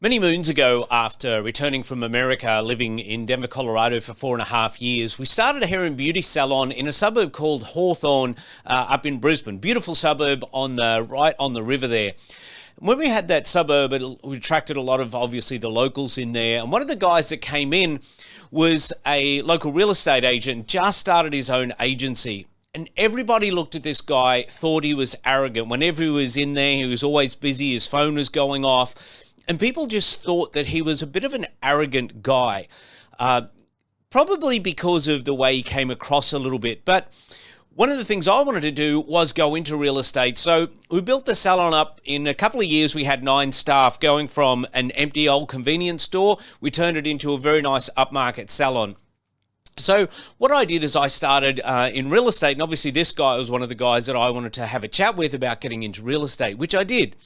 Many moons ago, after returning from America, living in Denver, Colorado for 4.5 years, we started a hair and beauty salon in a suburb called Hawthorne up in Brisbane. Beautiful suburb right on the river there. When we had that suburb, we attracted a lot of, obviously, the locals in there. And one of the guys that came in was a local real estate agent, just started his own agency. And everybody looked at this guy, thought he was arrogant. Whenever he was in there, he was always busy, his phone was going off. And people just thought that he was a bit of an arrogant guy, probably because of the way he came across a little bit. But one of the things I wanted to do was go into real estate. So we built the salon up. In a couple of years, we had 9 staff, going from an empty old convenience store. We turned it into a very nice upmarket salon. So what I did is I started in real estate, and obviously this guy was one of the guys that I wanted to have a chat with about getting into real estate, which I did.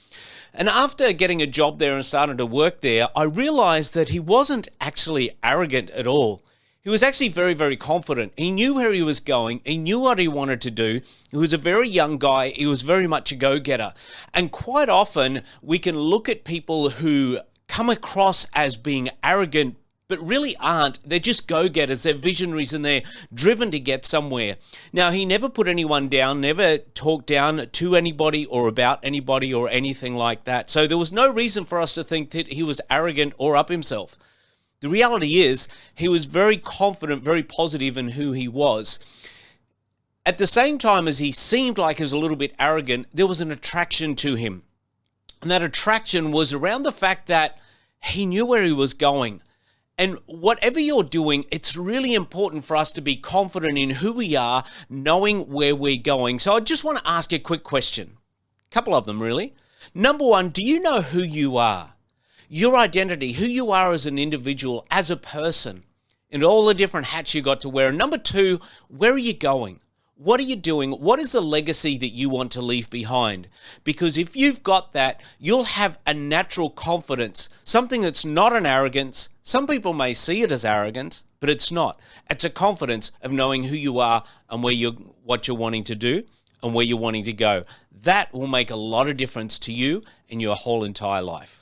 And after getting a job there and starting to work there, I realized that he wasn't actually arrogant at all. He was actually very, very confident. He knew where he was going. He knew what he wanted to do. He was a very young guy. He was very much a go-getter. And quite often, we can look at people who come across as being arrogant, but really aren't. They're just go-getters, they're visionaries, and they're driven to get somewhere. Now, he never put anyone down, never talked down to anybody or about anybody or anything like that. So there was no reason for us to think that he was arrogant or up himself. The reality is, he was very confident, very positive in who he was. At the same time as he seemed like he was a little bit arrogant, there was an attraction to him. And that attraction was around the fact that he knew where he was going. And whatever you're doing, it's really important for us to be confident in who we are, knowing where we're going. So I just want to ask a quick question. A couple of them, really. Number one, do you know who you are? Your identity, who you are as an individual, as a person, and all the different hats you got to wear. And number two, where are you going? What are you doing? What is the legacy that you want to leave behind? Because if you've got that, you'll have a natural confidence, something that's not an arrogance. Some people may see it as arrogance, but it's not. It's a confidence of knowing who you are and what you're wanting to do and where you're wanting to go. That will make a lot of difference to you in your whole entire life.